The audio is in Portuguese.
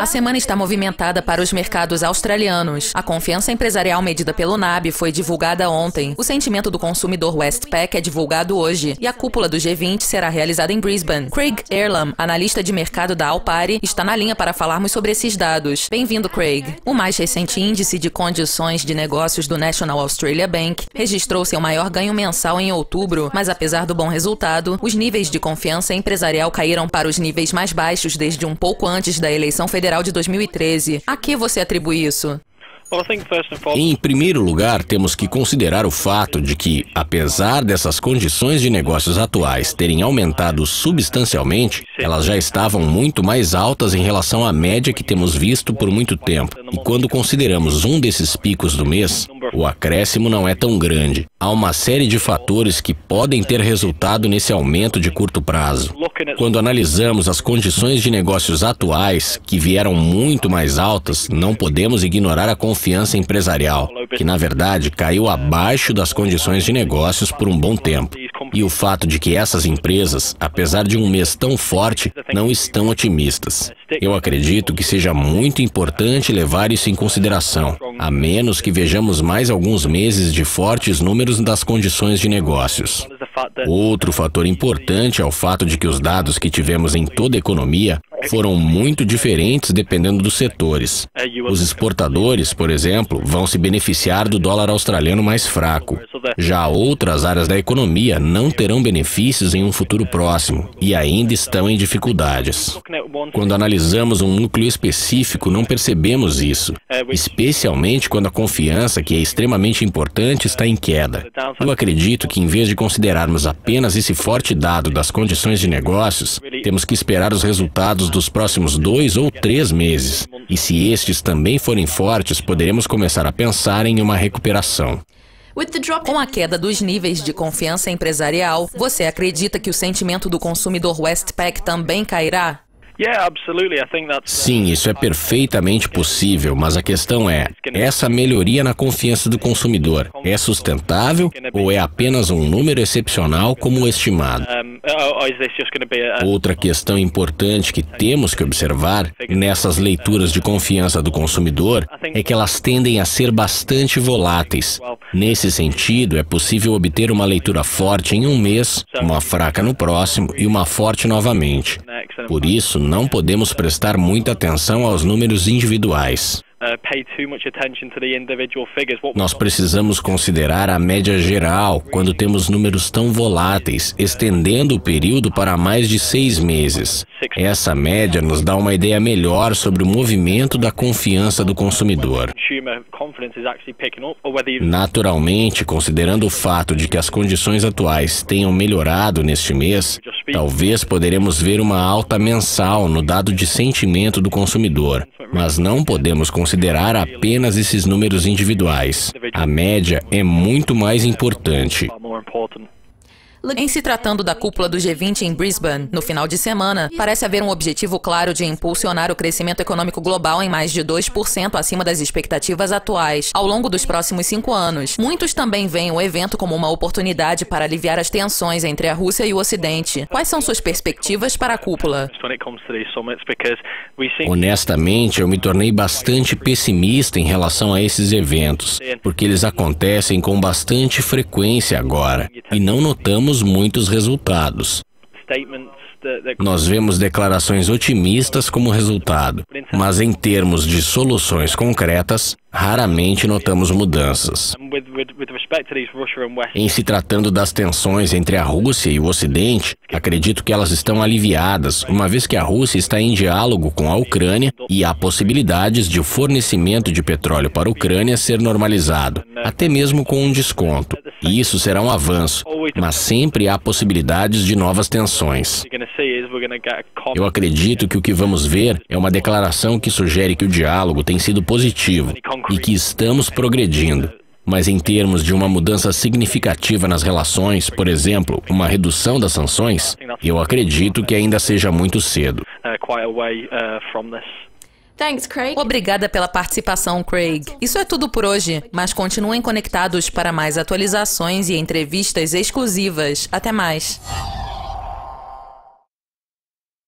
A semana está movimentada para os mercados australianos. A confiança empresarial medida pelo NAB foi divulgada ontem. O sentimento do consumidor Westpac é divulgado hoje e a cúpula do G20 será realizada em Brisbane. Craig Erlam, analista de mercado da Alpari, está na linha para falarmos sobre esses dados. Bem-vindo, Craig. O mais recente índice de condições de negócios do National Australia Bank registrou seu maior ganho mensal em outubro, mas apesar do bom resultado, os níveis de confiança empresarial caíram para os níveis mais baixos desde um pouco antes da eleição federal de 2013. A que você atribui isso? Em primeiro lugar, temos que considerar o fato de que, apesar dessas condições de negócios atuais terem aumentado substancialmente, elas já estavam muito mais altas em relação à média que temos visto por muito tempo. E quando consideramos um desses picos do mês, o acréscimo não é tão grande. Há uma série de fatores que podem ter resultado nesse aumento de curto prazo. Quando analisamos as condições de negócios atuais, que vieram muito mais altas, não podemos ignorar a confiança empresarial, que na verdade caiu abaixo das condições de negócios por um bom tempo. E o fato de que essas empresas, apesar de um mês tão forte, não estão otimistas. Eu acredito que seja muito importante levar isso em consideração, a menos que vejamos mais alguns meses de fortes números das condições de negócios. Outro fator importante é o fato de que os dados que tivemos em toda a economia foram muito diferentes dependendo dos setores. Os exportadores, por exemplo, vão se beneficiar do dólar australiano mais fraco. Já outras áreas da economia não terão benefícios em um futuro próximo e ainda estão em dificuldades. Quando analisamos um núcleo específico, não percebemos isso, especialmente quando a confiança, que é extremamente importante, está em queda. Eu acredito que, em vez de considerarmos apenas esse forte dado das condições de negócios, temos que esperar os resultados dos próximos 2 ou 3 meses. E se estes também forem fortes, poderemos começar a pensar em uma recuperação. Com a queda dos níveis de confiança empresarial, você acredita que o sentimento do consumidor Westpac também cairá? Sim, isso é perfeitamente possível, mas a questão é, essa melhoria na confiança do consumidor é sustentável ou é apenas um número excepcional como estimado? Outra questão importante que temos que observar nessas leituras de confiança do consumidor é que elas tendem a ser bastante voláteis. Nesse sentido, é possível obter uma leitura forte em um mês, uma fraca no próximo e uma forte novamente. Por isso, não podemos prestar muita atenção aos números individuais. Nós precisamos considerar a média geral quando temos números tão voláteis, estendendo o período para mais de 6 meses. Essa média nos dá uma ideia melhor sobre o movimento da confiança do consumidor. Naturalmente, considerando o fato de que as condições atuais tenham melhorado neste mês, talvez poderemos ver uma alta mensal no dado de sentimento do consumidor, mas não podemos considerar apenas esses números individuais. A média é muito mais importante. Em se tratando da cúpula do G20 em Brisbane, no final de semana, parece haver um objetivo claro de impulsionar o crescimento econômico global em mais de 2% acima das expectativas atuais, ao longo dos próximos 5 anos. Muitos também veem o evento como uma oportunidade para aliviar as tensões entre a Rússia e o Ocidente. Quais são suas perspectivas para a cúpula? Honestamente, eu me tornei bastante pessimista em relação a esses eventos, porque eles acontecem com bastante frequência agora, e não notamos muitos resultados. Nós vemos declarações otimistas como resultado, mas em termos de soluções concretas, raramente notamos mudanças. Em se tratando das tensões entre a Rússia e o Ocidente, acredito que elas estão aliviadas, uma vez que a Rússia está em diálogo com a Ucrânia e há possibilidades de o fornecimento de petróleo para a Ucrânia ser normalizado, até mesmo com um desconto. E isso será um avanço, mas sempre há possibilidades de novas tensões. Eu acredito que o que vamos ver é uma declaração que sugere que o diálogo tem sido positivo e que estamos progredindo. Mas em termos de uma mudança significativa nas relações, por exemplo, uma redução das sanções, eu acredito que ainda seja muito cedo. Obrigada pela participação, Craig. Isso é tudo por hoje, mas continuem conectados para mais atualizações e entrevistas exclusivas. Até mais.